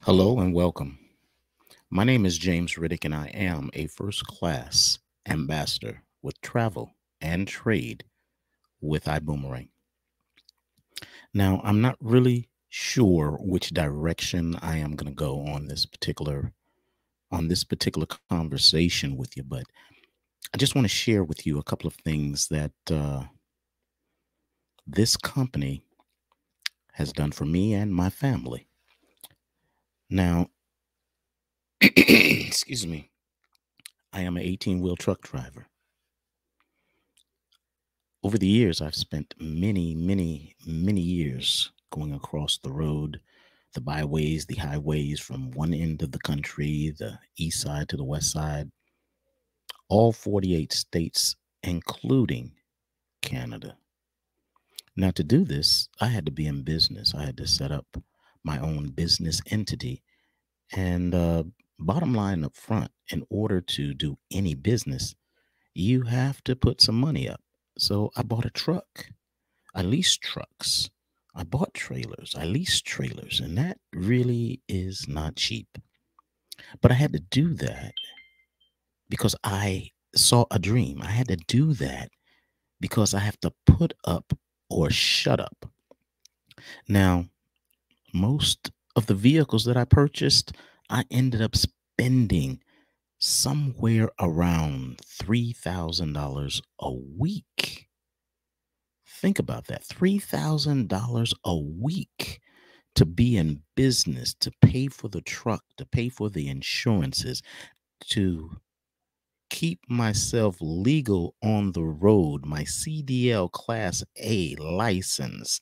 Hello and welcome. My name is James Riddick, and I am a first class ambassador with travel and trade with iBoomerang. Now, I'm not really sure which direction I am going to go on this particular conversation with you, but I just want to share with you a couple of things that this company has done for me and my family. Now, excuse me, I am an 18-wheel truck driver. Over the years, I've spent many, many, many years going across the road, the byways, the highways from one end of the country, the east side to the west side, all 48 states, including Canada. Now, to do this, I had to be in business. I had to set up my own business entity. And bottom line up front, in order to do any business, you have to put some money up. So I bought a truck. I lease trucks. I bought trailers. I leased trailers. And that really is not cheap. But I had to do that because I saw a dream. I had to do that because I have to put up or shut up. Now, most of the vehicles that I purchased, I ended up spending somewhere around $3,000 a week. Think about that, $3,000 a week to be in business, to pay for the truck, to pay for the insurances, to keep myself legal on the road, my CDL Class A license,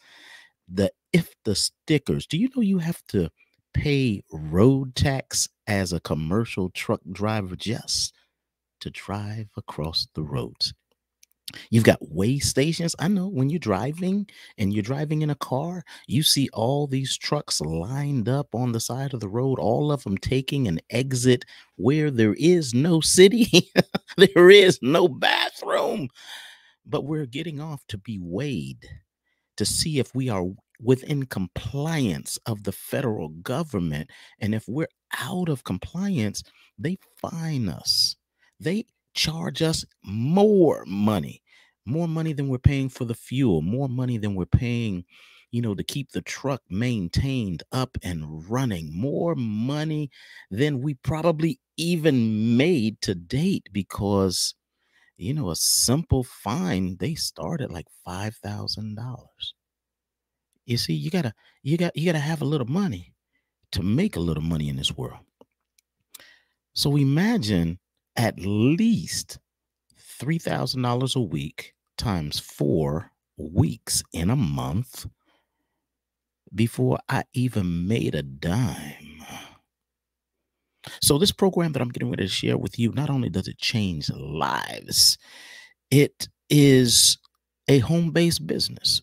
the stickers. Do you know you have to pay road tax as a commercial truck driver just to drive across the roads? You've got way stations. I know when you're driving and you're driving in a car, you see all these trucks lined up on the side of the road, all of them taking an exit where there is no city, there is no bathroom, but we're getting off to be weighed to see if we are within compliance of the federal government. And if we're out of compliance, they fine us. They charge us more money than we're paying for the fuel, more money than we're paying, to keep the truck maintained up and running, more money than we probably even made to date because a simple fine, they start at like $5,000. You see, you gotta have a little money to make a little money in this world. So imagine at least $3,000 a week times 4 weeks in a month before I even made a dime. So this program that I'm getting ready to share with you, not only does it change lives, it is a home-based business.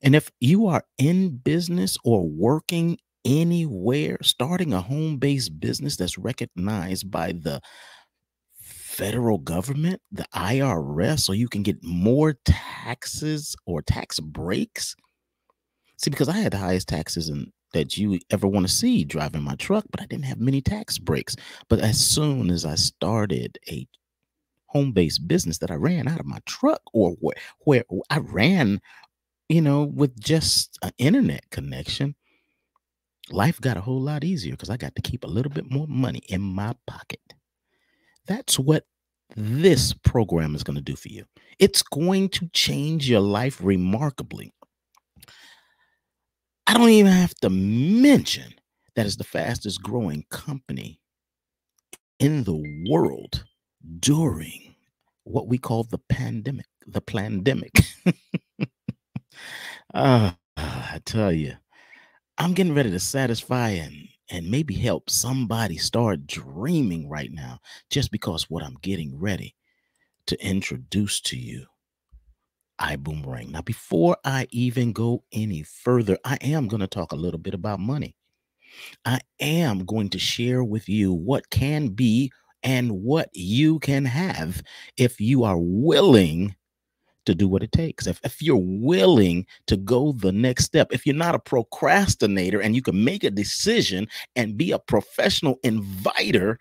And if you are in business or working anywhere, starting a home based business that's recognized by the federal government, the IRS, so you can get more taxes or tax breaks. See, because I had the highest taxes that you ever want to see driving my truck, but I didn't have many tax breaks. But as soon as I started a home based business that I ran out of my truck or where I ran with just an internet connection, life got a whole lot easier because I got to keep a little bit more money in my pocket. That's what this program is going to do for you. It's going to change your life remarkably. I don't even have to mention that it's the fastest growing company in the world during what we call the pandemic. The pandemic. I tell you, I'm getting ready to satisfy and maybe help somebody start dreaming right now just because what I'm getting ready to introduce to you, iBoomerang. Now, before I even go any further, I am going to talk a little bit about money. I am going to share with you what can be and what you can have if you are willing to do what it takes. If you're willing to go the next step, if you're not a procrastinator and you can make a decision and be a professional inviter,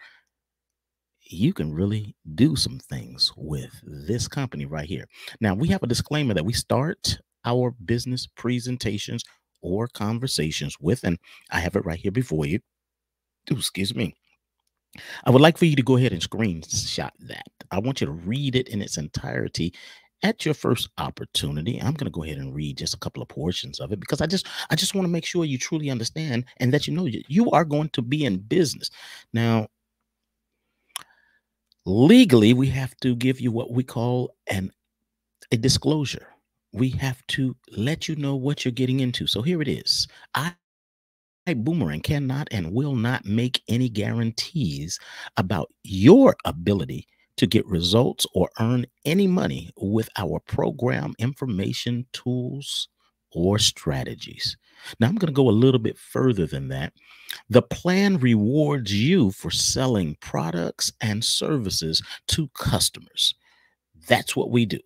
you can really do some things with this company right here. Now, we have a disclaimer that we start our business presentations or conversations with, and I have it right here before you. Ooh, excuse me. I would like for you to go ahead and screenshot that. I want you to read it in its entirety at your first opportunity. I'm going to go ahead and read just a couple of portions of it because I just want to make sure you truly understand and that you know you are going to be in business. Now, legally, we have to give you what we call a disclosure. We have to let you know what you're getting into. So here it is. Boomerang cannot and will not make any guarantees about your ability to get results or earn any money with our program information, tools, or strategies. Now, I'm going to go a little bit further than that. The plan rewards you for selling products and services to customers. That's what we do.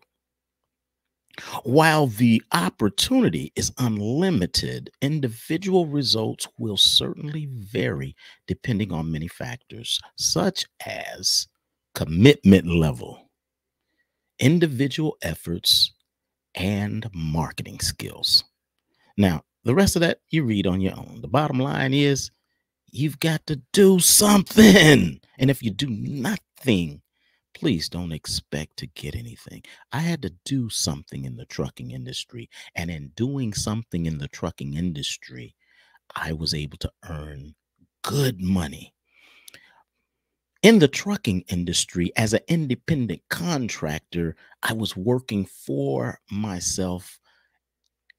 While the opportunity is unlimited, individual results will certainly vary depending on many factors, such as commitment level, individual efforts, and marketing skills. Now, the rest of that you read on your own. The bottom line is you've got to do something. And if you do nothing, please don't expect to get anything. I had to do something in the trucking industry. And in doing something in the trucking industry, I was able to earn good money. In the trucking industry, as an independent contractor, I was working for myself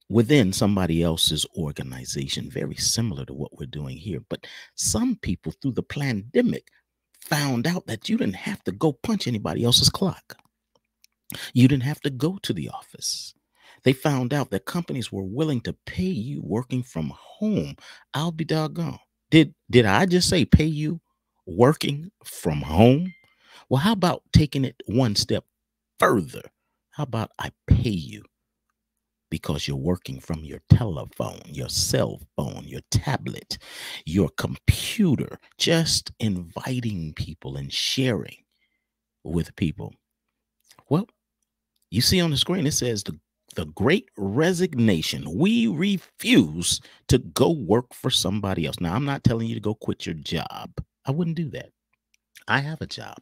within somebody else's organization, very similar to what we're doing here. But some people through the pandemic found out that you didn't have to go punch anybody else's clock. You didn't have to go to the office. They found out that companies were willing to pay you working from home. I'll be doggone. Did I just say pay you working from home? Well, how about taking it one step further? How about I pay you because you're working from your telephone, your cell phone, your tablet, your computer, just inviting people and sharing with people. Well, you see on the screen, it says the great resignation. We refuse to go work for somebody else. Now, I'm not telling you to go quit your job. I wouldn't do that. I have a job.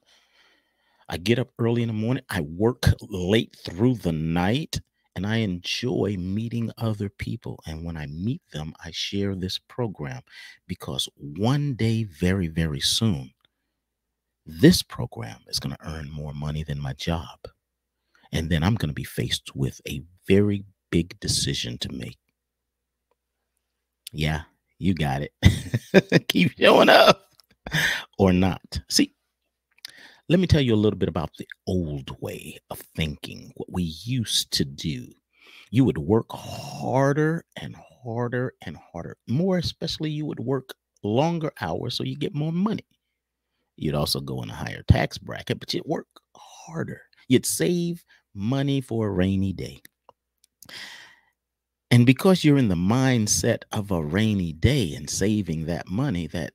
I get up early in the morning. I work late through the night and I enjoy meeting other people. And when I meet them, I share this program because one day, very, very soon, this program is going to earn more money than my job. And then I'm going to be faced with a very big decision to make. Yeah, you got it. Keep showing up or not. See, let me tell you a little bit about the old way of thinking, what we used to do. You would work harder and harder and harder. More especially, you would work longer hours so you get more money. You'd also go in a higher tax bracket, but you'd work harder. You'd save money for a rainy day. And because you're in the mindset of a rainy day and saving that money, that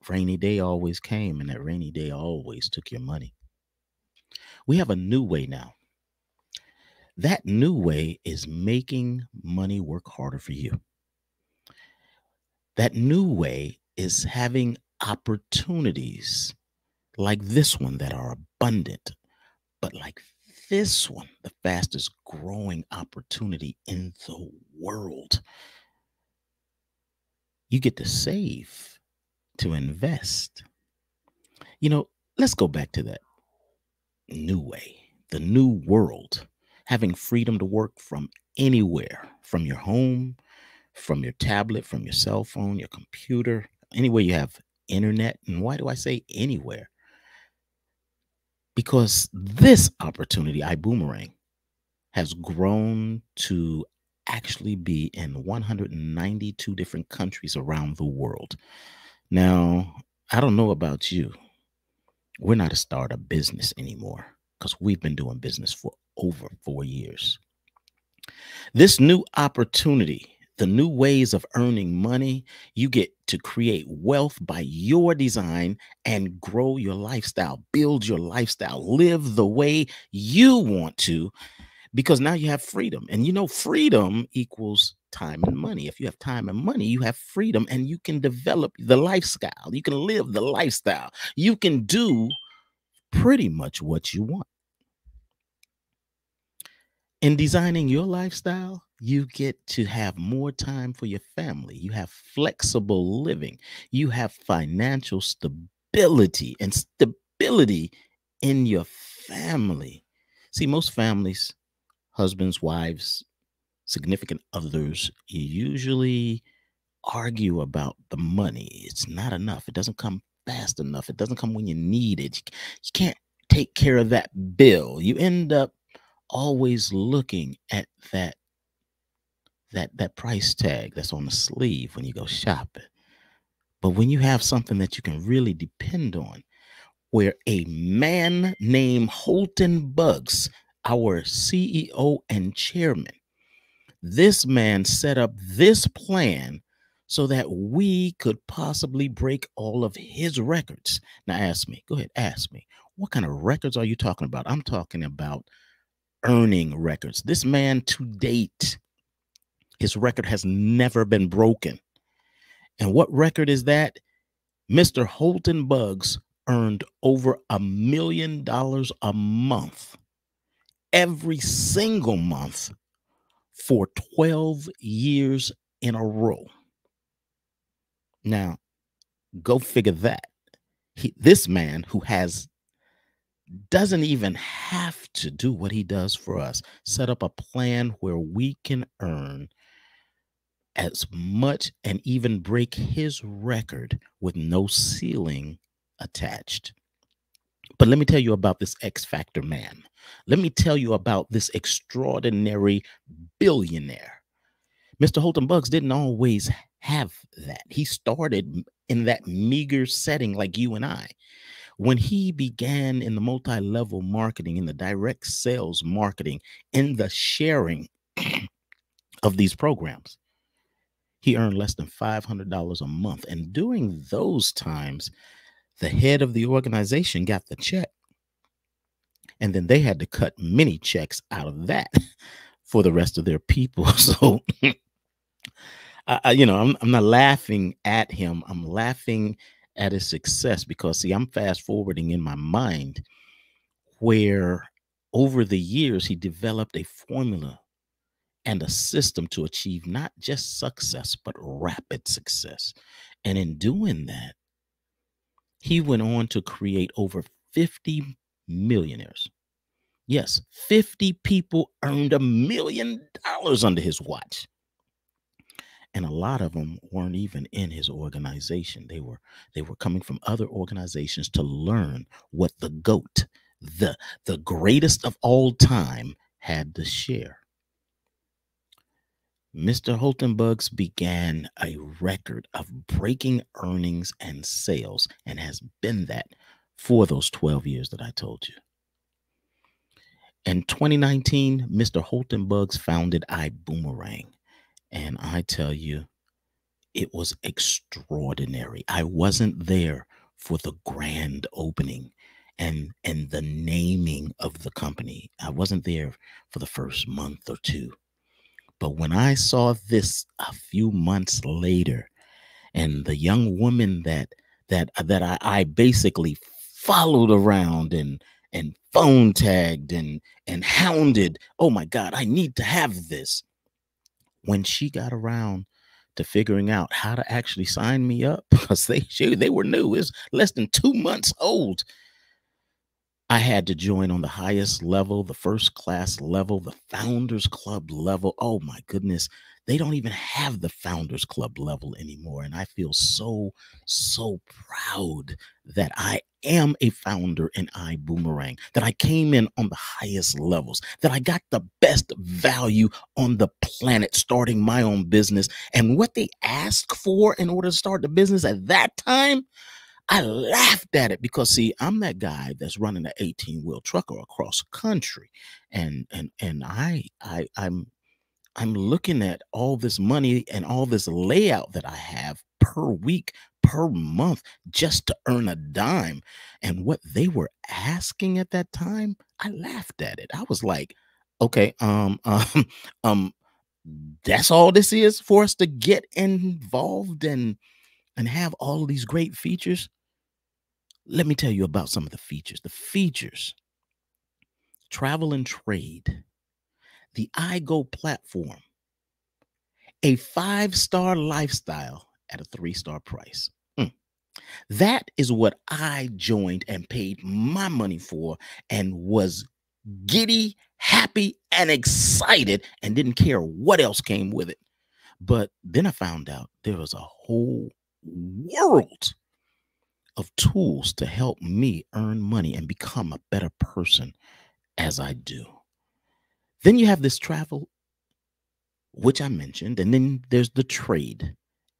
rainy day always came and that rainy day always took your money. We have a new way now. That new way is making money work harder for you. That new way is having opportunities like this one that are abundant, but like this one, the fastest growing opportunity in the world. You get to save, to invest. You know, let's go back to that new way, the new world, having freedom to work from anywhere, from your home, from your tablet, from your cell phone, your computer, anywhere you have internet. And why do I say anywhere? Because this opportunity, iBoomerang, has grown to actually be in 192 different countries around the world. Now, I don't know about you. We're not a startup business anymore. because we've been doing business for over 4 years. This new opportunity, the new ways of earning money, you get to create wealth by your design and grow your lifestyle, build your lifestyle, live the way you want to, because now you have freedom. And you know, freedom equals time and money. If you have time and money, you have freedom and you can develop the lifestyle. You can live the lifestyle. You can do pretty much what you want. In designing your lifestyle, you get to have more time for your family. You have flexible living. You have financial stability and stability in your family. See, most families, husbands, wives, significant others, usually argue about the money. It's not enough. It doesn't come fast enough. It doesn't come when you need it. You can't take care of that bill. You end up always looking at that price tag that's on the sleeve when you go shopping. But when you have something that you can really depend on, where a man named Holton Buggs, our CEO and chairman, this man set up this plan so that we could possibly break all of his records. Now ask me, go ahead, ask me, what kind of records are you talking about? I'm talking about earning records. This man to date, his record has never been broken. And what record is that? Mr. Holton Buggs earned over $1 million a month, every single month for 12 years in a row. Now, go figure that. This man who doesn't even have to do what he does for us, set up a plan where we can earn as much and even break his record with no ceiling attached. But let me tell you about this X Factor man. Let me tell you about this extraordinary billionaire. Mr. Holton Buggs didn't always have that. He started in that meager setting like you and I. When he began in the multi-level marketing, in the direct sales marketing, in the sharing of these programs, he earned less than $500 a month. And during those times, the head of the organization got the check. And then they had to cut many checks out of that for the rest of their people. So, I'm not laughing at him. I'm laughing at his success because, see, I'm fast forwarding in my mind where over the years he developed a formula and a system to achieve not just success, but rapid success. And in doing that, he went on to create over 50 millionaires. Yes, 50 people earned $1 million under his watch. And a lot of them weren't even in his organization. They were coming from other organizations to learn what the GOAT, the greatest of all time, had to share. Mr. Holton Buggs began a record of breaking earnings and sales and has been that for those 12 years that I told you. In 2019, Mr. Holton Buggs founded iBoomerang. And I tell you, it was extraordinary. I wasn't there for the grand opening and the naming of the company. I wasn't there for the first month or two. But when I saw this a few months later, and the young woman that I basically followed around and phone tagged and hounded, oh my God, I need to have this. When she got around to figuring out how to actually sign me up, because they were new, it's less than 2 months old. I had to join on the highest level, the first class level, the Founders Club level. Oh my goodness. They don't even have the Founders Club level anymore. And I feel so, so proud that I am a founder in iBoomerang, that I came in on the highest levels, that I got the best value on the planet starting my own business. And what they asked for in order to start the business at that time, I laughed at it because see, I'm that guy that's running an 18-wheel trucker across country. And I'm looking at all this money and all this layout that I have per week, per month, just to earn a dime. And what they were asking at that time, I laughed at it. I was like, okay, um, that's all this is for us to get involved and have all these great features. Let me tell you about some of the features. The features: travel and trade, the iGo platform, a 5-star lifestyle at a 3-star price. That is what I joined and paid my money for and was giddy, happy, and excited and didn't care what else came with it. But then I found out there was a whole world of tools to help me earn money and become a better person as I do. Then you have this travel, which I mentioned, and then there's the trade,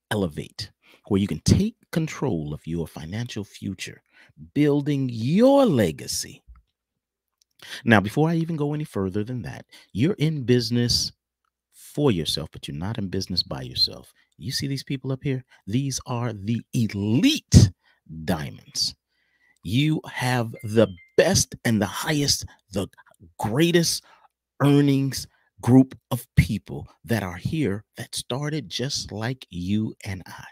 elevate, where you can take control of your financial future, building your legacy. Now, before I even go any further than that, you're in business for yourself, but you're not in business by yourself. You see these people up here? These are the elite diamonds. You have the best and the highest, the greatest earnings group of people that are here that started just like you and I.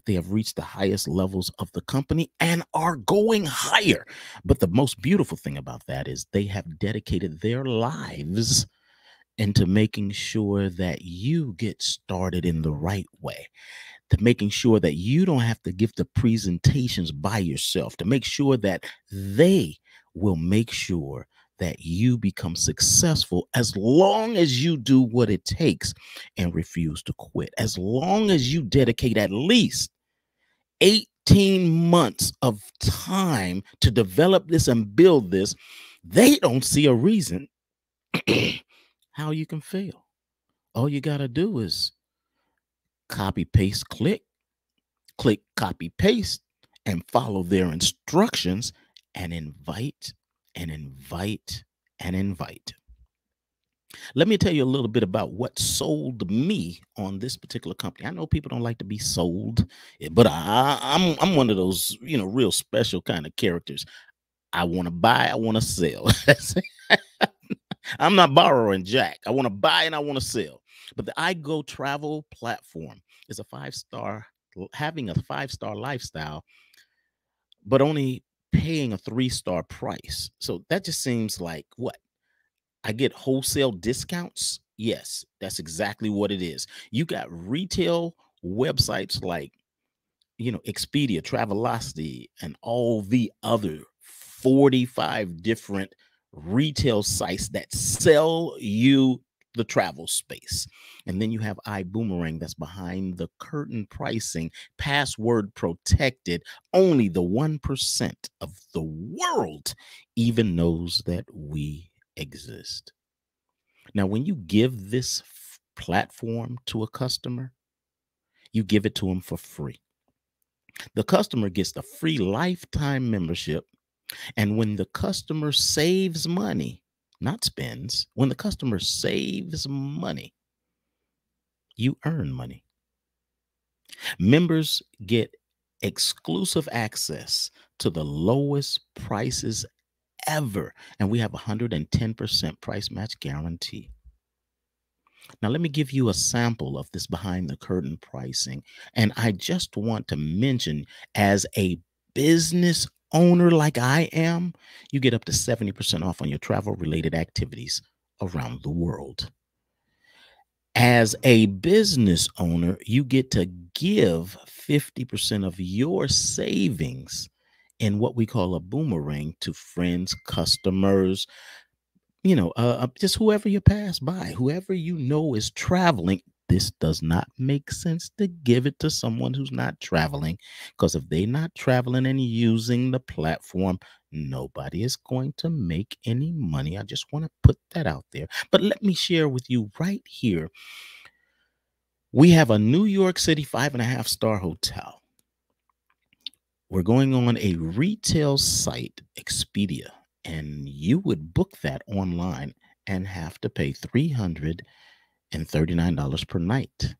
They have reached the highest levels of the company and are going higher. But the most beautiful thing about that is they have dedicated their lives into making sure that you get started in the right way, to making sure that you don't have to give the presentations by yourself, to make sure that they will make sure that you become successful as long as you do what it takes and refuse to quit. As long as you dedicate at least 18 months of time to develop this and build this, they don't see a reason how you can fail. All you got to do is copy, paste, click, copy, paste, and follow their instructions and invite and invite and invite. Let me tell you a little bit about what sold me on this particular company. I know people don't like to be sold, but I'm one of those, real special kind of characters. I want to buy, I want to sell. I'm not borrowing Jack. I want to buy and I want to sell. But the iGo travel platform is a 5-star, having a 5-star lifestyle, but only paying a 3-star price. So that just seems like what? I get wholesale discounts. Yes, that's exactly what it is. You got retail websites like, Expedia, Travelocity, and all the other 45 different retail sites that sell you the travel space. And then you have iBoomerang that's behind the curtain pricing, password protected. Only the 1% of the world even knows that we exist. Now, when you give this platform to a customer, you give it to them for free. The customer gets the free lifetime membership. And when the customer saves money, not spends, when the customer saves money, you earn money. Members get exclusive access to the lowest prices ever. And we have 110% price match guarantee. Now, let me give you a sample of this behind the curtain pricing. And I just want to mention, as a business owner like I am, you get up to 70% off on your travel related activities around the world. As a business owner, you get to give 50% of your savings in what we call a boomerang to friends, customers, just whoever you pass by, whoever you know is traveling. This does not make sense to give it to someone who's not traveling, because if they're not traveling and using the platform, nobody is going to make any money. I just want to put that out there. But let me share with you right here. We have a New York City 5.5-star hotel We're going on a retail site, Expedia, and you would book that online and have to pay $339 per night.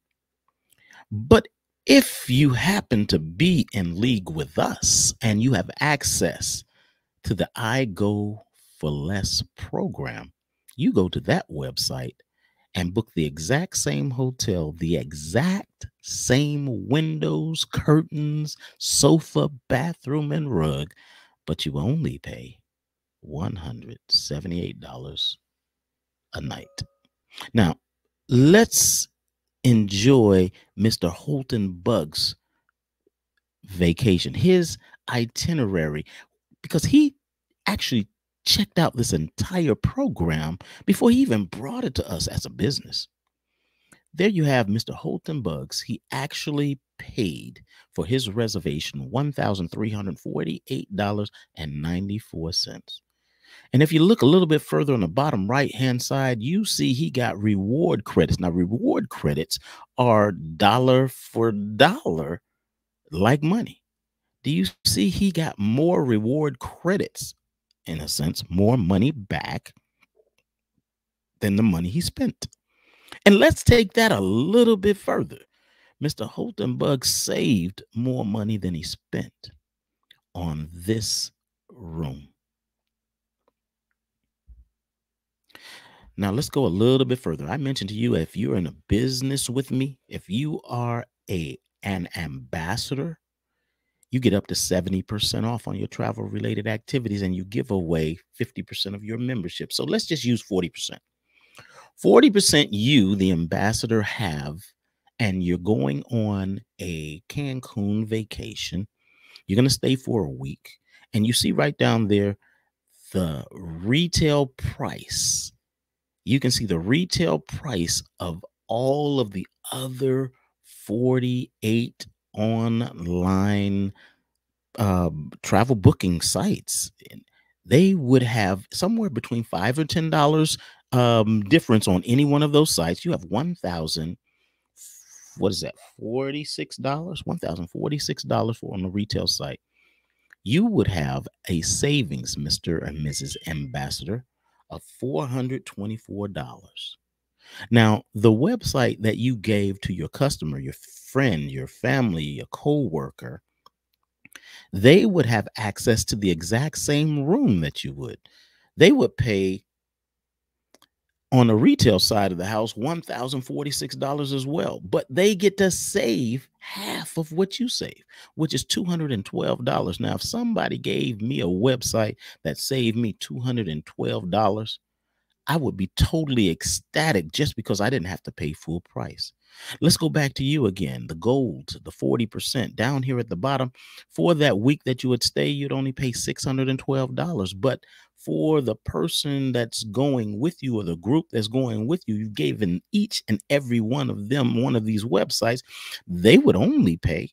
But if you happen to be in league with us and you have access to the I Go for Less program, you go to that website and book the exact same hotel, the exact same windows, curtains, sofa, bathroom, and rug, but you only pay $178 a night. Now, let's enjoy Mr. Holton Bugg's vacation, his itinerary, because he actually checked out this entire program before he even brought it to us as a business. There you have Mr. Holton Bugs. He actually paid for his reservation $1,348.94. And if you look a little bit further on the bottom right hand side, you see he got reward credits. Now, reward credits are dollar for dollar like money. Do you see he got more reward credits, in a sense, more money back than the money he spent? And let's take that a little bit further. Mr. Holtenbug saved more money than he spent on this room. Now let's go a little bit further. I mentioned to you, if you're in a business with me, if you are an ambassador, you get up to 70% off on your travel related activities and you give away 50% of your membership. So let's just use 40%. 40% you, the ambassador, have, and you're going on a Cancun vacation. You're going to stay for a week. And you see right down there the retail price. You can see the retail price of all of the other 48 online travel booking sites. They would have somewhere between $5 or $10 difference on any one of those sites. You have 1,000, what is that, $46? $1,046 for on the retail site. You would have a savings, Mr. and Mrs. Ambassador, of $424. Now, the website that you gave to your customer, your friend, your family, your coworker, they would have access to the exact same room that you would. They would pay on the retail side of the house $1,046 as well, but they get to save half of what you save, which is $212. Now, if somebody gave me a website that saved me $212, I would be totally ecstatic just because I didn't have to pay full price. Let's go back to you again. The gold, the 40% down here at the bottom. For that week that you would stay, you'd only pay $612. But for the person that's going with you or the group that's going with you, you've given each and every one of them one of these websites, they would only pay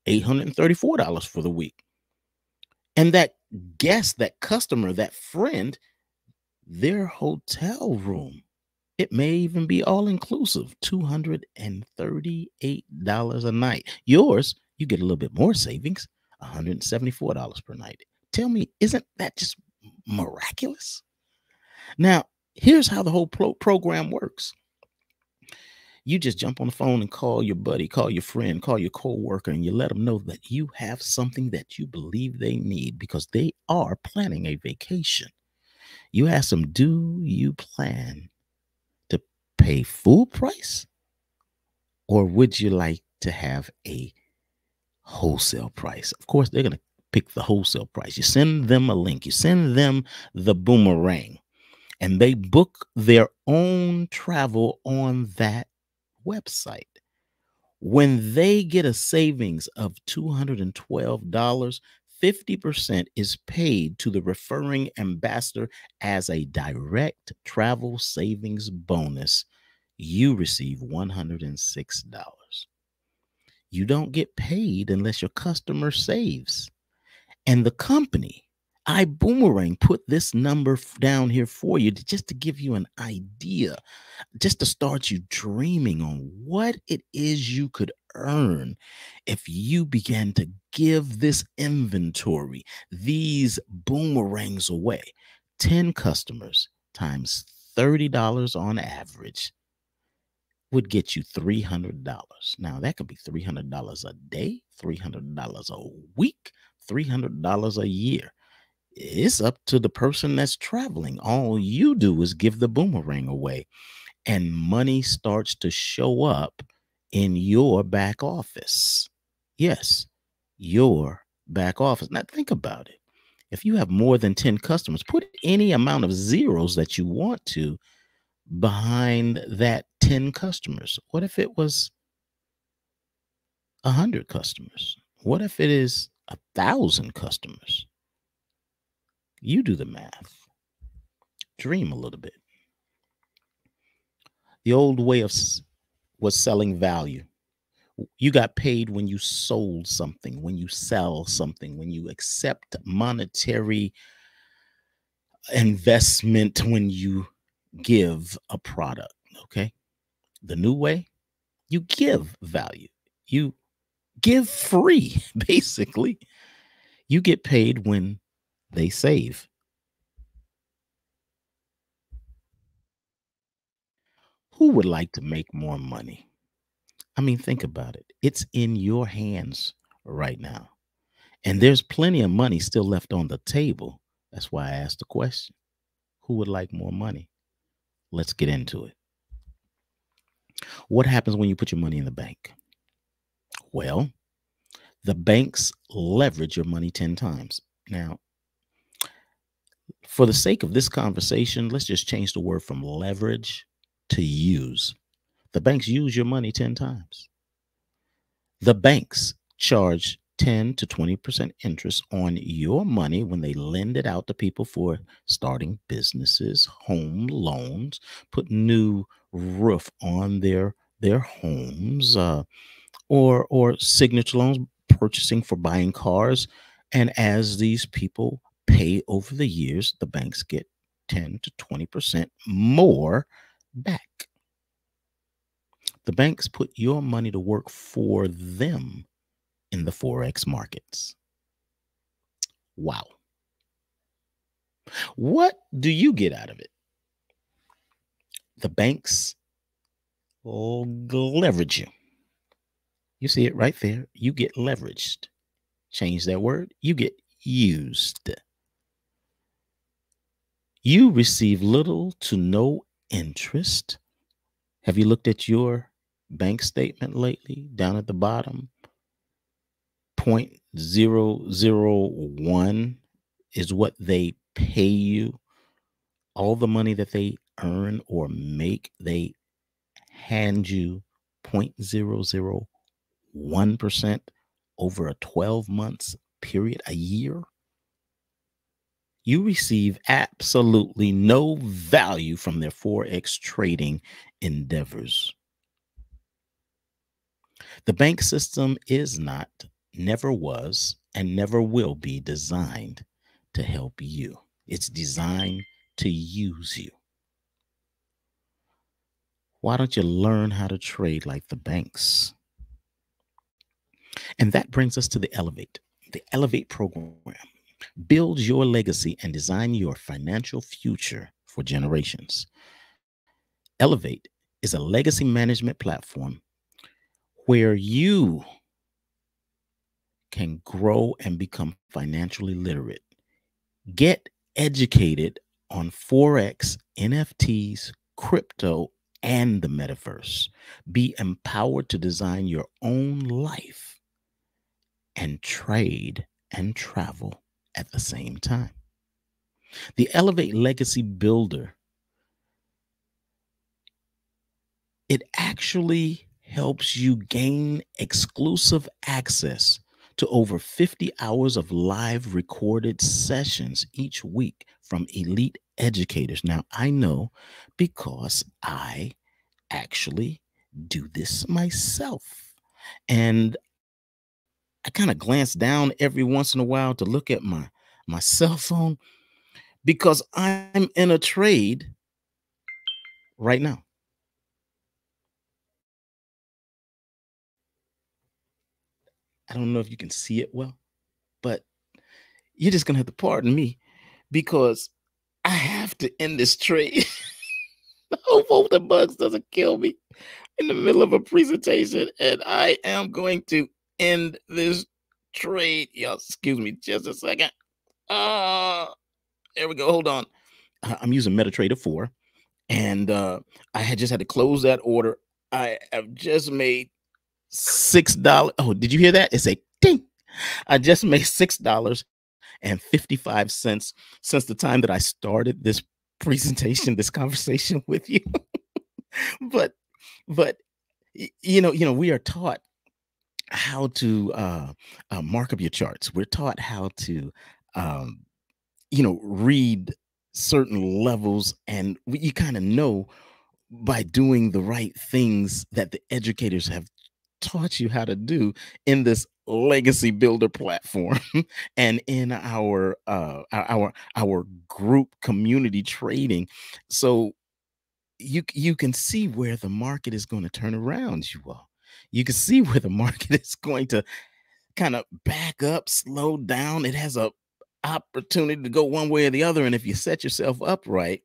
$834 for the week. And that guest, that customer, that friend, their hotel room, it may even be all inclusive, $238 a night. Yours, you get a little bit more savings, $174 per night. Tell me, isn't that just miraculous? Now, here's how the whole program works. You just jump on the phone and call your buddy, call your friend, call your coworker, and you let them know that you have something that you believe they need because they are planning a vacation. You ask them, do you plan to pay full price? Or would you like to have a wholesale price? Of course, they're going to pick the wholesale price. You send them a link, you send them the boomerang, and they book their own travel on that website. When they get a savings of $212, 50% is paid to the referring ambassador as a direct travel savings bonus. You receive $106. You don't get paid unless your customer saves. And the company, I boomerang put this number down here for you just to give you an idea, just to start you dreaming on what it is you could earn if you began to give this inventory, these boomerangs away. 10 customers times $30 on average would get you $300. Now, that could be $300 a day, $300 a week, $300 a year. It's up to the person that's traveling. All you do is give the boomerang away, and money starts to show up in your back office. Yes, your back office. Now, think about it. If you have more than 10 customers, put any amount of zeros that you want to behind that 10 customers. What if it was 100 customers? What if it is 1,000 customers? You do the math. Dream a little bit. The old way was selling value. You got paid when you sold something, when you sell something, when you accept monetary investment, when you give a product. Okay. The new way, you give value. You give free, basically. You get paid when they save. Who would like to make more money? I mean, think about it. It's in your hands right now. And there's plenty of money still left on the table. That's why I asked the question. Who would like more money? Let's get into it. What happens when you put your money in the bank? Well, the banks leverage your money 10 times. Now, for the sake of this conversation, let's just change the word from leverage to use. The banks use your money 10 times. The banks charge 10 to 20% interest on your money when they lend it out to people for starting businesses, home loans, put new roof on their homes, or signature loans, purchasing for buying cars. And as these people pay over the years, the banks get 10 to 20% more back. The banks put your money to work for them in the Forex markets. Wow. What do you get out of it? The banks leverage you. You see it right there. You get leveraged. Change that word. You get used. You receive little to no interest. Have you looked at your bank statement lately? Down at the bottom, 0.001 is what they pay you. All the money that they earn or make, they hand you 0.001% over a 12 months period, a year. You receive absolutely no value from their Forex trading endeavors. The bank system is not, never was, and never will be designed to help you. It's designed to use you. Why don't you learn how to trade like the banks? And that brings us to the Elevate. The Elevate program builds your legacy and design your financial future for generations. Elevate is a legacy management platform where you can grow and become financially literate. Get educated on Forex, NFTs, crypto, and the metaverse. Be empowered to design your own life and trade and travel at the same time. The Elevate Legacy Builder, it actually helps you gain exclusive access to over 50 hours of live recorded sessions each week from elite educators. Now, I know because I actually do this myself. And I kind of glance down every once in a while to look at my my cell phone, because I'm in a trade right now. I don't know if you can see it well, but you're just gonna have to pardon me because I have to end this trade. I hope the bugs doesn't kill me in the middle of a presentation, and I am going to end this trade. Y'all, excuse me just a second. Uh, there we go. Hold on. I'm using MetaTrader 4, and I had just had to close that order. I have just made $6. Oh, did you hear that? It's a ding. I just made $6.55 since the time that I started this presentation, this conversation with you. but but we are taught how to mark up your charts. We're taught how to um, read certain levels, and you kind of know by doing the right things that the educators have taught you how to do in this legacy builder platform and in our group community trading. So you can see where the market is going to turn around. You can see where the market is going to kind of back up, slow down. It has a opportunity to go one way or the other, and if you set yourself up right,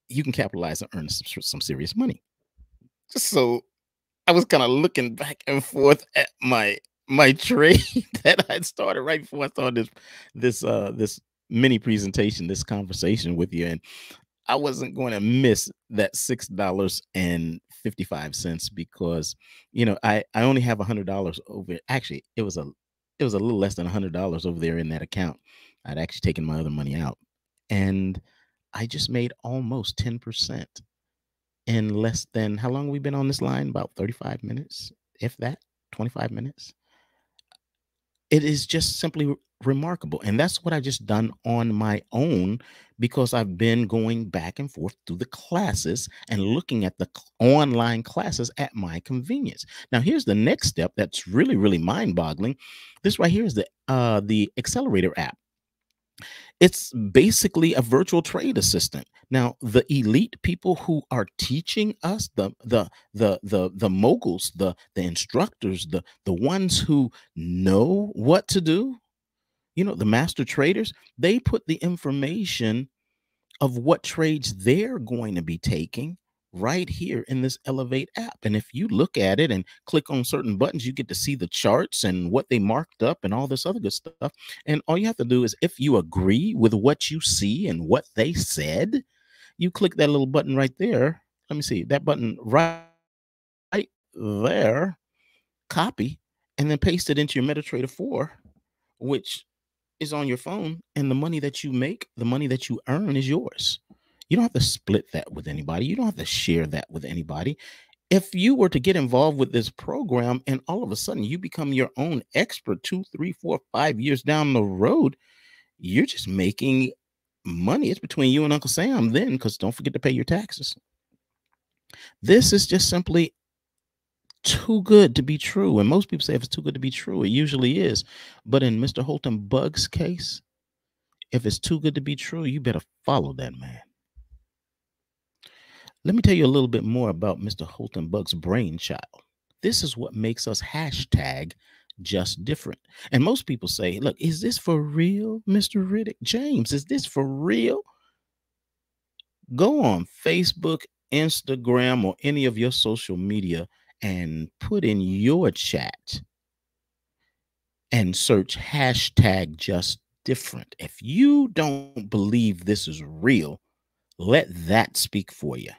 you can capitalize and earn some serious money. So I was kind of looking back and forth at my trade that I'd started right before I started this mini presentation, this conversation with you, and I wasn't going to miss that $6.55 because I only have $100 over. Actually, it was a little less than $100 over there in that account. I'd actually taken my other money out, and I just made almost 10% in less than how long we been on this line? About 35 minutes, if that, 25 minutes. It is just simply remarkable. And that's what I just done on my own because I've been going back and forth through the classes and looking at the online classes at my convenience. Now, here's the next step that's really, really mind-boggling. This right here is the Accelerator app. It's basically a virtual trade assistant. Now, the elite people who are teaching us, the moguls, the instructors, the ones who know what to do, the master traders, they put the information of what trades they're going to be taking right here in this Elevate app. And if you look at it and click on certain buttons, you get to see the charts and what they marked up and all this other good stuff. And all you have to do is, if you agree with what you see and what they said, you click that little button right there. Let me see that button right there, copy, and then paste it into your MetaTrader 4, which is on your phone, and the money that you make, the money that you earn is yours. You don't have to split that with anybody. You don't have to share that with anybody. If you were to get involved with this program and all of a sudden you become your own expert 2, 3, 4, 5 years down the road, you're just making money. It's between you and Uncle Sam then, because don't forget to pay your taxes. This is just simply too good to be true. And most people say if it's too good to be true, it usually is. But in Mr. Holton Bugg's case, if it's too good to be true, you better follow that man. Let me tell you a little bit more about Mr. Holton Bugg's brainchild. This is what makes us hashtag just different. And most people say, look, is this for real, Mr. Riddick? James, is this for real? Go on Facebook, Instagram, or any of your social media and put in your chat and search hashtag just different. If you don't believe this is real, let that speak for you.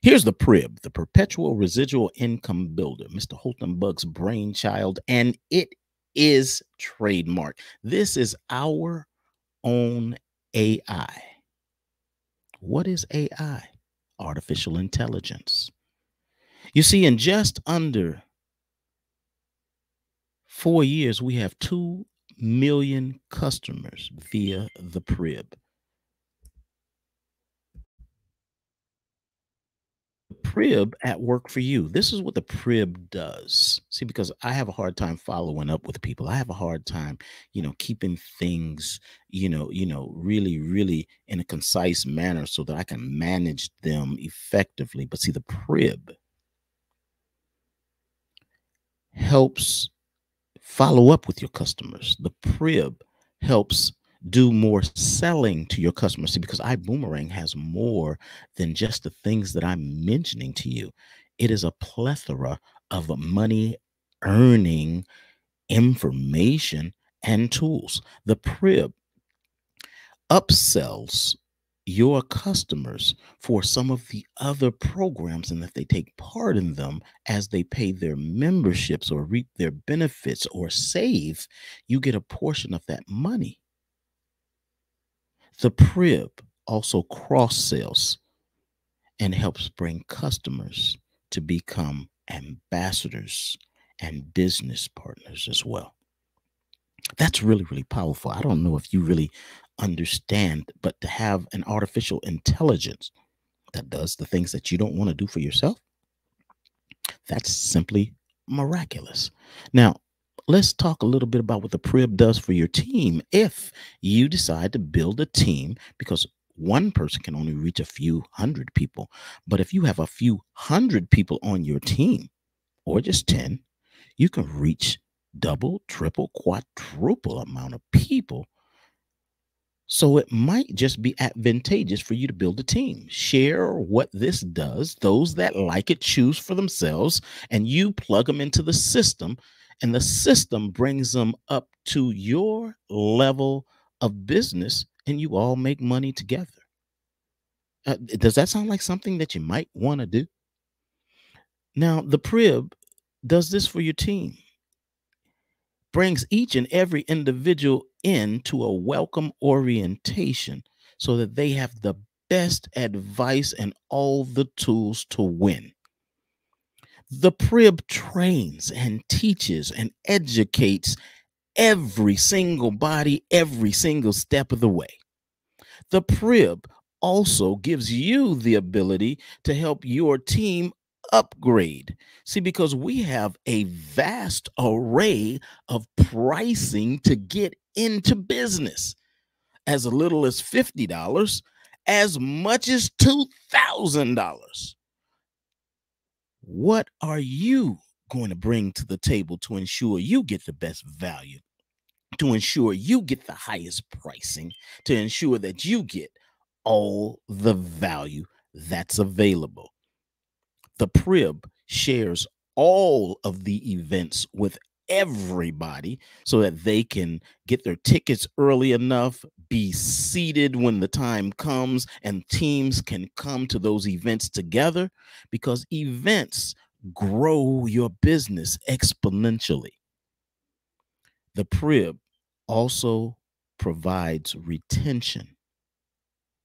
Here's the PRIB, the Perpetual Residual Income Builder, Mr. Holton Bugg's brainchild, and it is trademarked. This is our own AI. What is AI? Artificial intelligence. You see, in just under 4 years, we have 2 million customers via the PRIB. Prib at work for you. This is what the Prib does. See, because I have a hard time following up with people. I have a hard time, keeping things, really, really in a concise manner so that I can manage them effectively. But see, the Prib helps follow up with your customers. The Prib helps do more selling to your customers. See, because iBoomerang has more than just the things that I'm mentioning to you. It is a plethora of money earning information and tools. The Prib upsells your customers for some of the other programs, and if they take part in them as they pay their memberships or reap their benefits or save, you get a portion of that money. The Prib also cross sells and helps bring customers to become ambassadors and business partners as well. That's really, really powerful. I don't know if you really understand, but to have an artificial intelligence that does the things that you don't want to do for yourself, that's simply miraculous. Now, let's talk a little bit about what the Prib does for your team if you decide to build a team, because one person can only reach a few hundred people. But if you have a few hundred people on your team, or just 10, you can reach double, triple, quadruple amount of people. So it might just be advantageous for you to build a team. Share what this does. Those that like it choose for themselves, and you plug them into the system, and the system brings them up to your level of business, and you all make money together. Does that sound like something that you might want to do? Now, the Prib does this for your team, brings each and every individual into a welcome orientation so that they have the best advice and all the tools to win. The Prib trains and teaches and educates every single body every single step of the way. The Prib also gives you the ability to help your team upgrade. See, because we have a vast array of pricing to get into business, as little as $50, as much as $2,000. What are you going to bring to the table to ensure you get the best value, to ensure you get the highest pricing, to ensure that you get all the value that's available? The Prib shares all of the events with everybody so that they can get their tickets early enough, be seated when the time comes, and teams can come to those events together, because events grow your business exponentially. The Prib also provides retention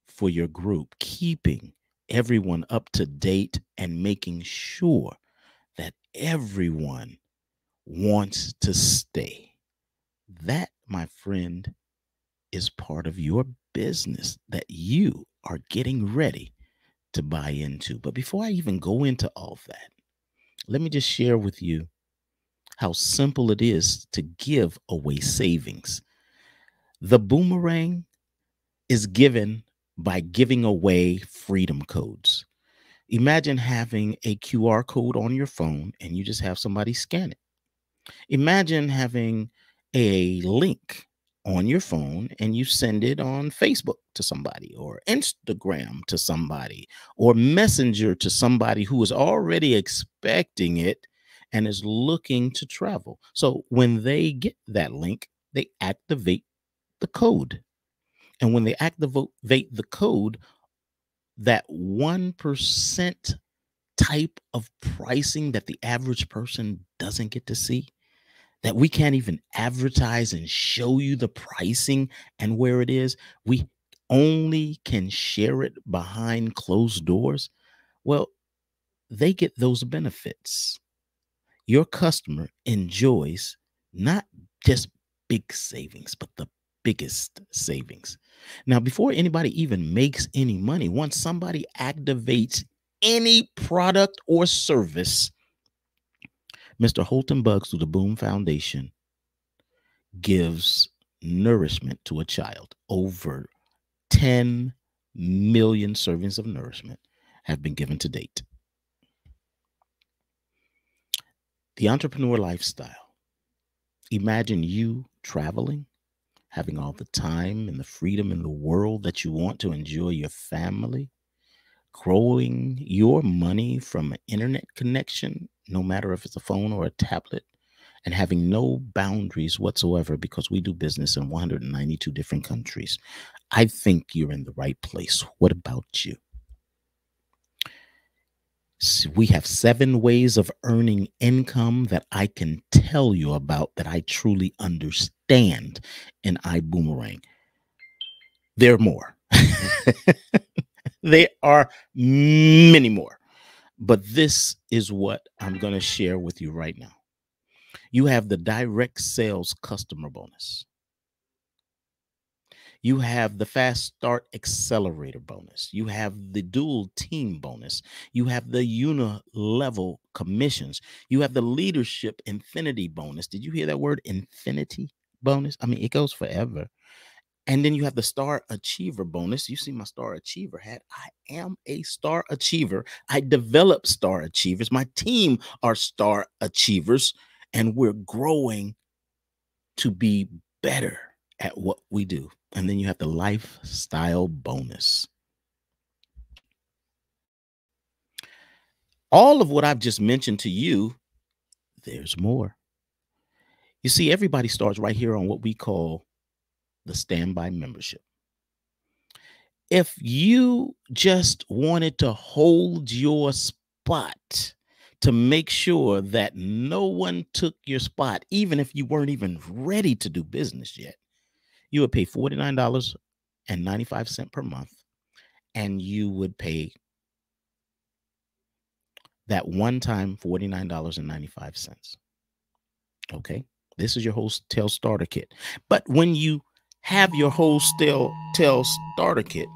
for your group, keeping everyone up to date and making sure that everyone wants to stay. That, my friend, is part of your business that you are getting ready to buy into. But before I even go into all of that, let me just share with you how simple it is to give away savings. The boomerang is given by giving away freedom codes. Imagine having a QR code on your phone and you just have somebody scan it. Imagine having a link on your phone and you send it on Facebook to somebody, or Instagram to somebody, or Messenger to somebody who is already expecting it and is looking to travel. So when they get that link, they activate the code. And when they activate the code, that 1% type of pricing that the average person doesn't get to see, that we can't even advertise and show you the pricing and where it is, we only can share it behind closed doors. Well, they get those benefits. Your customer enjoys not just big savings, but the biggest savings. Now, before anybody even makes any money, once somebody activates any product or service, Mr. Holton Bugs through the Boom Foundation gives nourishment to a child. Over 10 million servings of nourishment have been given to date. The entrepreneur lifestyle. Imagine you traveling, having all the time and the freedom in the world that you want to enjoy your family, growing your money from an internet connection, no matter if it's a phone or a tablet, and having no boundaries whatsoever because we do business in 192 different countries. I think you're in the right place. What about you? So we have 7 ways of earning income that I can tell you about that I truly understand in iBoomerang. There are more. There are many more. But this is what I'm going to share with you right now. You have the direct sales customer bonus. You have the fast start accelerator bonus. You have the dual team bonus. You have the uni-level commissions. You have the leadership infinity bonus. Did you hear that word, infinity bonus? I mean, it goes forever. And then you have the star achiever bonus. You see my star achiever hat. I am a star achiever. I develop star achievers. My team are star achievers, and we're growing to be better at what we do. And then you have the lifestyle bonus. All of what I've just mentioned to you, there's more. You see, everybody starts right here on what we call the standby membership. If you just wanted to hold your spot to make sure that no one took your spot, even if you weren't even ready to do business yet, you would pay $49.95 per month, and you would pay that one time $49.95. Okay. This is your wholesale starter kit. But when you have your wholesale starter kit,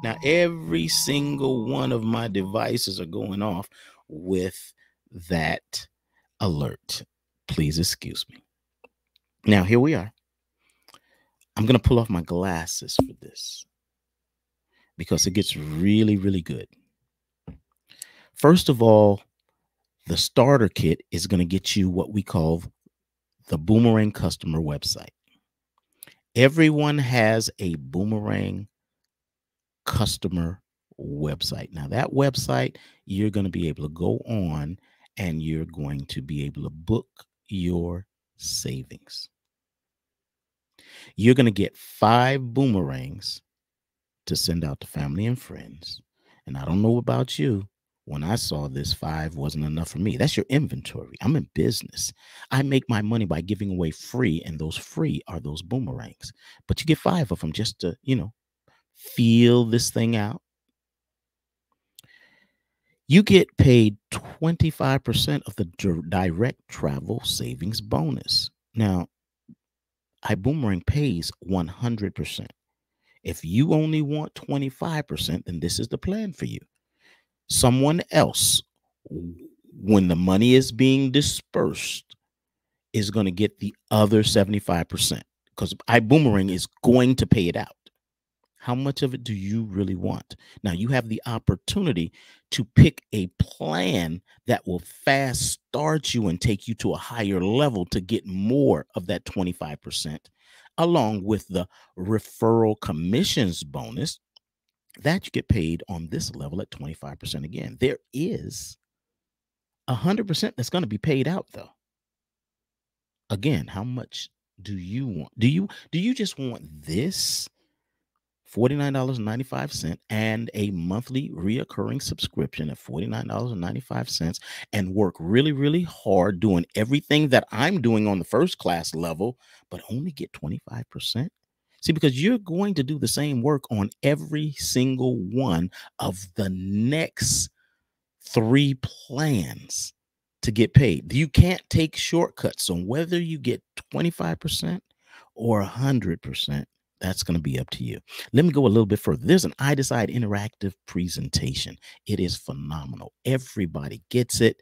now every single one of my devices are going off with that alert. Please excuse me. Now, here we are. I'm going to pull off my glasses for this because it gets really, really good. First of all, the starter kit is going to get you what we call the Boomerang customer website. Everyone has a Boomerang customer website. Now, that website, you're going to be able to go on and you're going to be able to book your savings. You're going to get 5 boomerangs to send out to family and friends. And I don't know about you. When I saw this, 5 wasn't enough for me. That's your inventory. I'm in business. I make my money by giving away free, and those free are those boomerangs. But you get 5 of them just to, feel this thing out. You get paid 25% of the direct travel savings bonus. Now, iBoomerang pays 100%. If you only want 25%, then this is the plan for you. Someone else, when the money is being dispersed, is going to get the other 75% because iBoomerang is going to pay it out. How much of it do you really want? Now, you have the opportunity to pick a plan that will fast start you and take you to a higher level to get more of that 25%, along with the referral commissions bonus that you get paid on this level at 25% again. There is 100% that's going to be paid out, though. Again, how much do you want? Do you just want this? $49.95 and a monthly reoccurring subscription at $49.95 and work really, really hard doing everything that I'm doing on the first class level, but only get 25%? See, because you're going to do the same work on every single one of the next 3 plans to get paid. You can't take shortcuts on whether you get 25% or 100%. That's going to be up to you. Let me go a little bit further. There's an I Decide interactive presentation. It is phenomenal. Everybody gets it.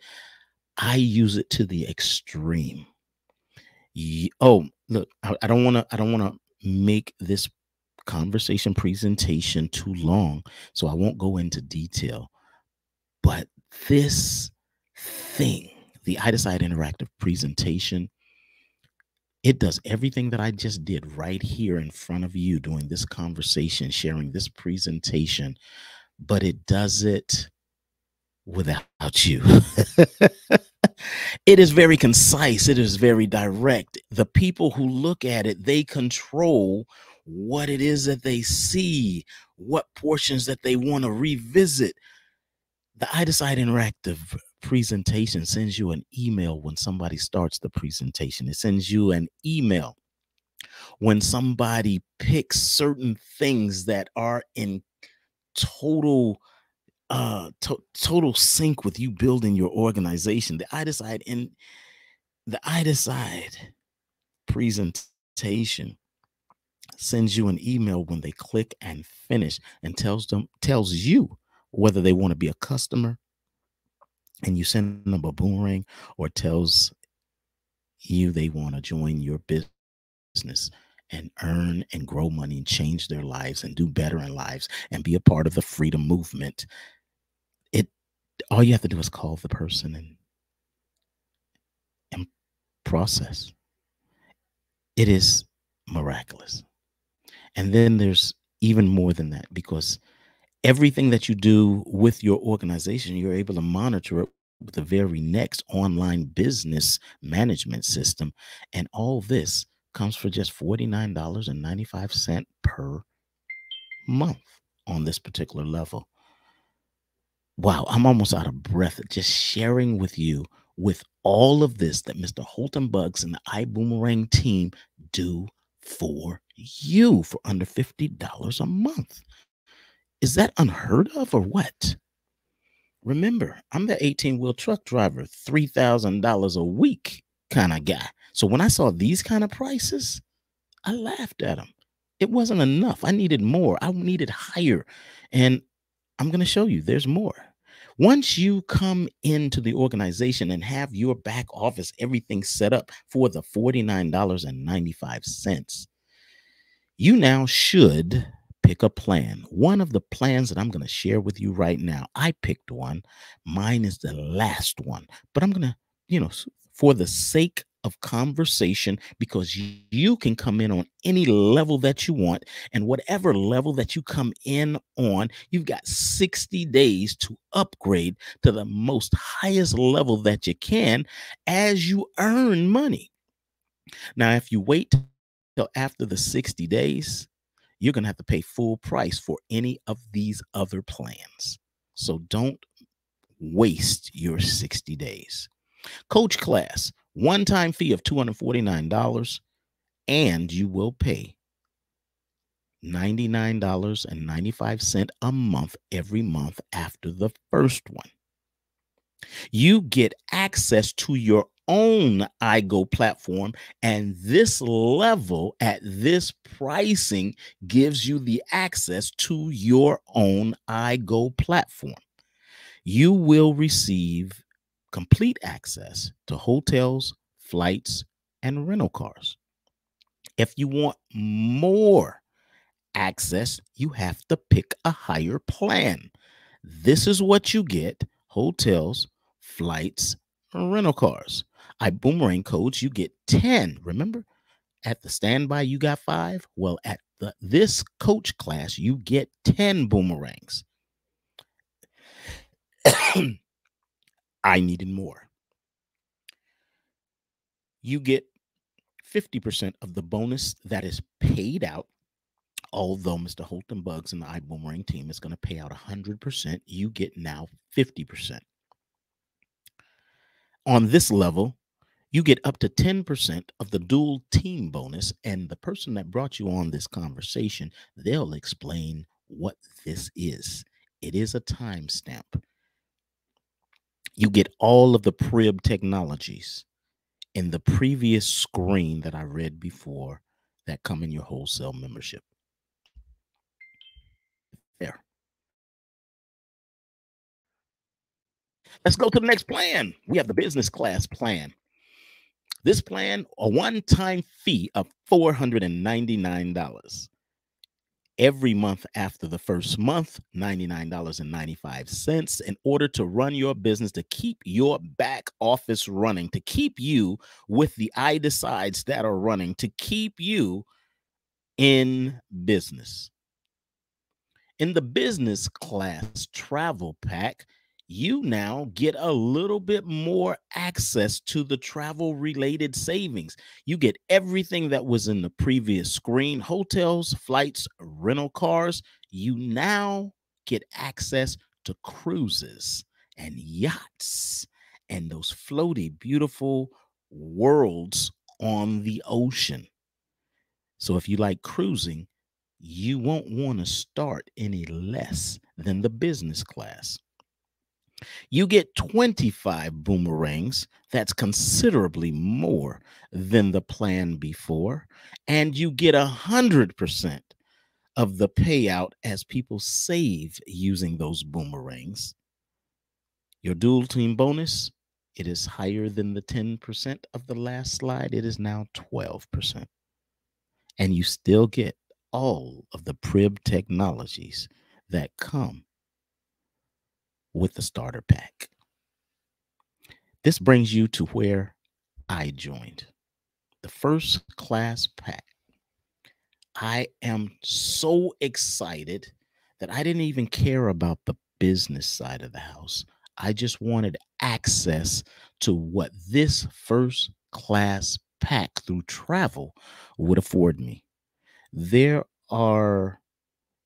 I use it to the extreme. Oh, look, I don't want to. I don't want to make this conversation presentation too long, so I won't go into detail. But this thing, the I Decide interactive presentation, it does everything that I just did right here in front of you doing this conversation, sharing this presentation, but it does it without you. It is very concise. It is very direct. The people who look at it, they control what it is that they see, what portions that they want to revisit. The I Decide interactive presentation sends you an email when somebody starts the presentation. It sends you an email when somebody picks certain things that are in total total sync with you building your organization. The I Decide presentation sends you an email when they click and finish and tells you whether they want to be a customer and you send them a boomerang, or tells you they want to join your business and earn and grow money and change their lives and do better in lives and be a part of the freedom movement. It All you have to do is call the person and process. It is miraculous. And then there's even more than that, because everything that you do with your organization, you're able to monitor it with the very next online business management system. And all this comes for just $49.95 per month on this particular level. Wow, I'm almost out of breath just sharing with you with all of this that Mr. Holton Bugs and the iBoomerang team do for you for under $50 a month. Is that unheard of or what? Remember, I'm the 18-wheel truck driver, $3,000 a week kind of guy. So when I saw these kind of prices, I laughed at them. It wasn't enough. I needed more. I needed higher. And I'm going to show you there's more. Once you come into the organization and have your back office, everything set up for the $49.95, you now should pick a plan. One of the plans that I'm going to share with you right now, I picked one. Mine is the last one, but I'm going to, for the sake of conversation, because you can come in on any level that you want, and whatever level that you come in on, you've got 60 days to upgrade to the most highest level that you can as you earn money. Now, if you wait till after the 60 days, you're going to have to pay full price for any of these other plans. So don't waste your 60 days. Coach class, one-time fee of $249, and you will pay $99.95 a month every month after the first one. You get access to your own iGo platform, and this level at this pricing gives you the access to your own iGo platform. You will receive complete access to hotels, flights, and rental cars. If you want more access, you have to pick a higher plan. This is what you get: hotels, flights, rental cars. iBoomerang codes, you get 10. Remember, at the standby, you got 5. Well, at this coach class, you get 10 boomerangs. I needed more. You get 50% of the bonus that is paid out. Although Mr. Holton Bugs and the iBoomerang team is going to pay out 100%, you get now 50%. On this level, you get up to 10% of the dual team bonus, and the person that brought you on this conversation, they'll explain what this is. It is a timestamp. You get all of the Prib technologies in the previous screen that I read before that come in your wholesale membership. There. Let's go to the next plan. We have the business class plan. This plan, a one-time fee of $499. Every month after the first month, $99.95 in order to run your business, to keep your back office running, to keep you with the I decides that are running, to keep you in business. In the business class travel pack, you now get a little bit more access to the travel related savings. You get everything that was in the previous screen: hotels, flights, rental cars. You now get access to cruises and yachts and those floaty, beautiful worlds on the ocean. So if you like cruising, you won't want to start any less than the business class. You get 25 boomerangs. That's considerably more than the plan before. And you get 100% of the payout as people save using those boomerangs. Your dual team bonus, it is higher than the 10% of the last slide. It is now 12%. And you still get all of the Prib technologies that come with the starter pack. This brings you to where I joined, the first class pack. I am so excited that I didn't even care about the business side of the house. I just wanted access to what this first class pack through travel would afford me. There are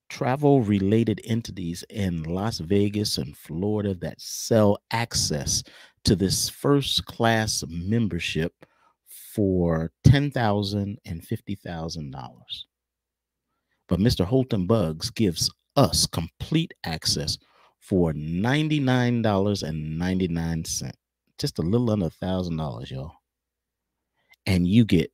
travel related entities in Las Vegas and Florida that sell access to this first class membership for $10,000 and $50,000. But Mr. Holton Bugs gives us complete access for $99.99, just a little under $1,000, y'all. And you get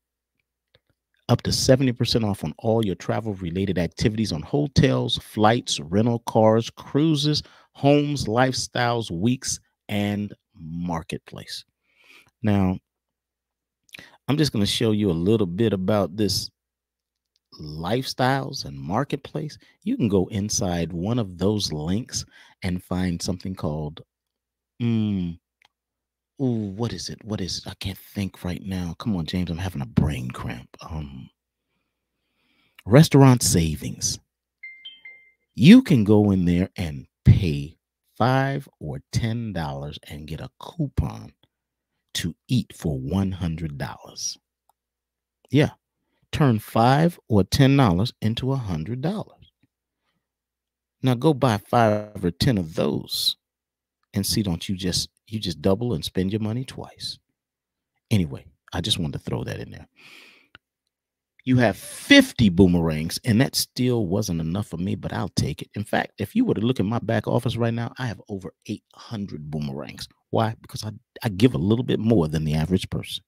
up to 70% off on all your travel related activities on hotels, flights, rental cars, cruises, homes, lifestyles, weeks, and marketplace. Now, I'm just going to show you a little bit about this lifestyles and marketplace. You can go inside one of those links and find something called, what is it? What is it? I can't think right now. Come on, James, I'm having a brain cramp. Restaurant savings. You can go in there and pay $5 or $10 and get a coupon to eat for $100. Yeah, turn $5 or $10 into $100. Now go buy 5 or 10 of those and see, don't you just double and spend your money twice. Anyway, I just wanted to throw that in there. You have 50 boomerangs, and that still wasn't enough for me, but I'll take it. In fact, if you were to look at my back office right now, I have over 800 boomerangs. Why? Because I give a little bit more than the average person.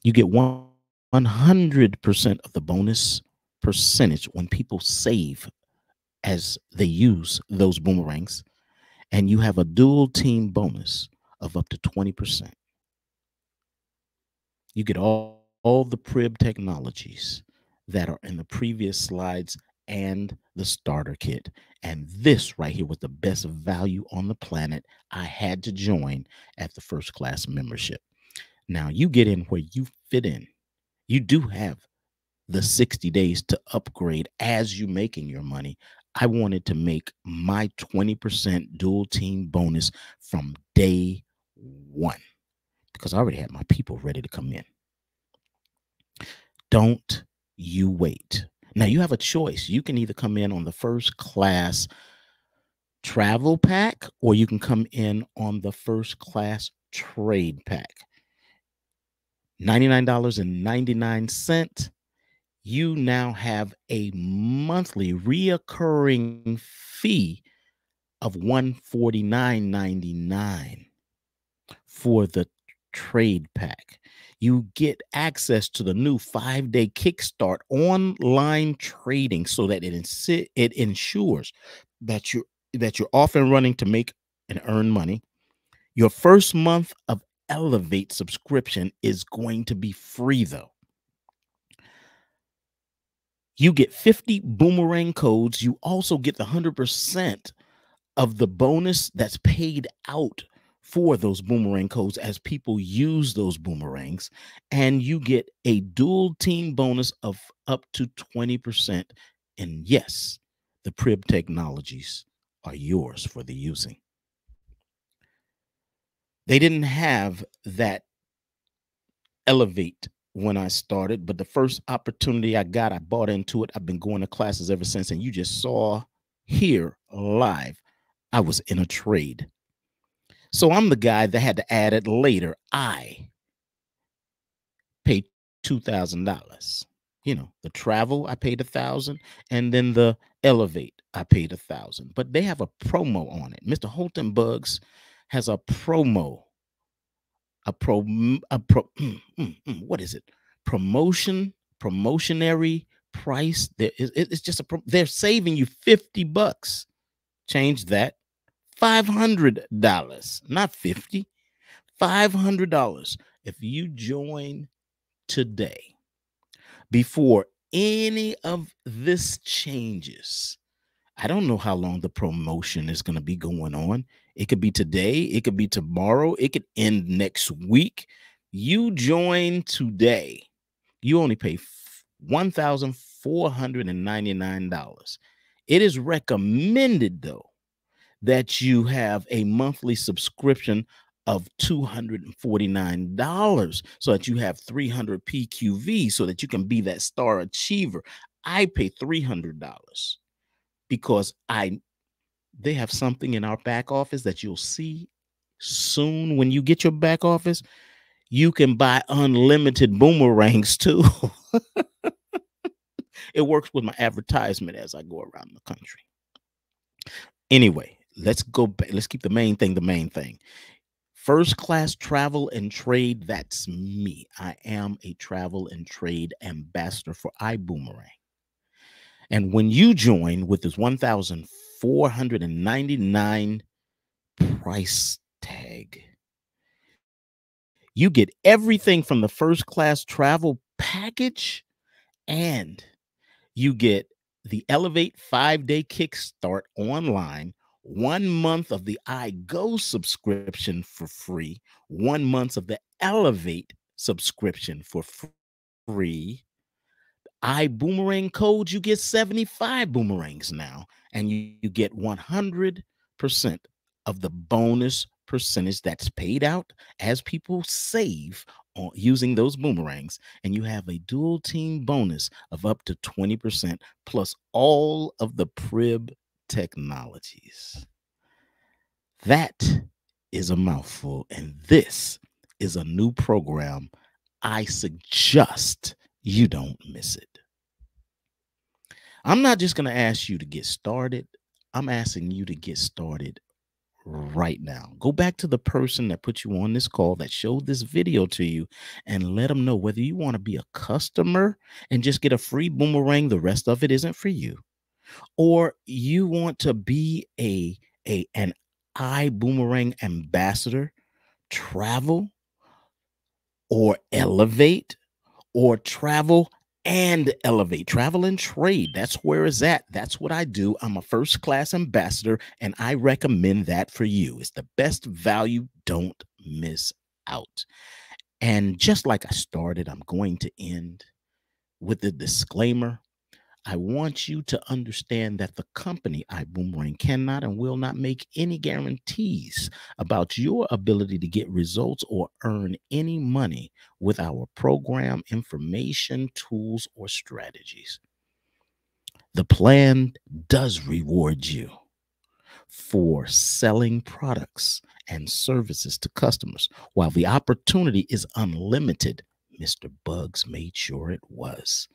You get 100% of the bonus percentage when people save as they use those boomerangs, and you have a dual team bonus of up to 20%. You get all the Prib technologies that are in the previous slides and the starter kit. And this right here was the best value on the planet. I had to join at the first class membership. Now you get in where you fit in. You do have the 60 days to upgrade as you making your money. I wanted to make my 20% dual team bonus from day one because I already had my people ready to come in. Don't you wait. Now you have a choice. You can either come in on the first class travel pack or you can come in on the first class trade pack. $99.99. You now have a monthly reoccurring fee of $149.99 for the trade pack. You get access to the new 5-day kickstart online trading so that it ensures that you're off and running to make and earn money. Your first month of Elevate subscription is going to be free, though. You get 50 boomerang codes. You also get the 100% of the bonus that's paid out for those boomerang codes as people use those boomerangs. And you get a dual team bonus of up to 20%. And yes, the Prib technologies are yours for the using. They didn't have that Elevate when I started, but the first opportunity I got, I bought into it. I've been going to classes ever since. And you just saw here live, I was in a trade. So I'm the guy that had to add it later. I paid $2,000. You know, the travel, I paid $1,000, and then the Elevate, I paid $1,000. But they have a promo on it. Mr. Holton Bugs has a promo, what is it? Promotionary price. It's just they're saving you $50. Change that. $500, not 50. $500 if you join today before any of this changes. I don't know how long the promotion is going to be going on. It could be today, it could be tomorrow, it could end next week. You join today, you only pay $1,499. It is recommended, though, that you have a monthly subscription of $249 so that you have 300 PQV so that you can be that star achiever. I pay $300 because they have something in our back office that you'll see soon when you get your back office. You can buy unlimited boomerangs too. It works with my advertisement as I go around the country. Anyway, let's go back. Let's keep the main thing the main thing. First class travel and trade. That's me. I am a travel and trade ambassador for iBoomerang. And when you join with this $1,499 price tag, you get everything from the first class travel package, and you get the Elevate 5-day kickstart online, 1 month of the iGo subscription for free, 1 month of the Elevate subscription for free. iBoomerang codes, you get 75 boomerangs now, and you get 100% of the bonus percentage that's paid out as people save on using those boomerangs. And you have a dual team bonus of up to 20% plus all of the Prib technologies. That is a mouthful, and this is a new program. I suggest you don't miss it. I'm not just going to ask you to get started. I'm asking you to get started right now. Go back to the person that put you on this call, that showed this video to you, and let them know whether you want to be a customer and just get a free boomerang. The rest of it isn't for you. Or you want to be an iBoomerang ambassador, travel or elevate, or travel and elevate, travel and trade. That's where it's at. That's what I do. I'm a first class ambassador, and I recommend that for you. It's the best value. Don't miss out. And just like I started, I'm going to end with the disclaimer. I want you to understand that the company iBoomerang cannot and will not make any guarantees about your ability to get results or earn any money with our program, information, tools, or strategies. The plan does reward you for selling products and services to customers. While the opportunity is unlimited, Mr. Bugs made sure it was.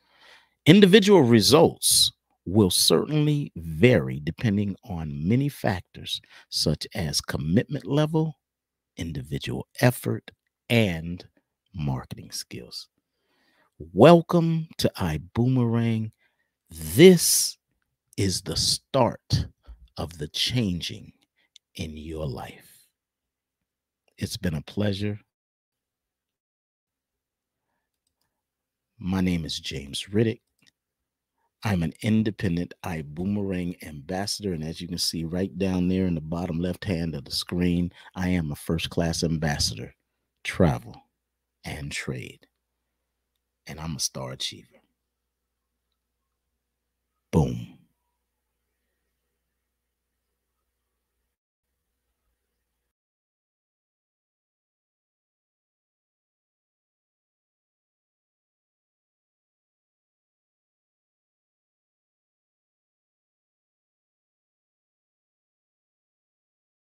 Individual results will certainly vary depending on many factors, such as commitment level, individual effort, and marketing skills. Welcome to iBoomerang. This is the start of the changing in your life. It's been a pleasure. My name is James Riddick. I'm an independent iBoomerang ambassador. And as you can see right down there in the bottom left hand of the screen, I am a first class ambassador, travel and trade. And I'm a star achiever.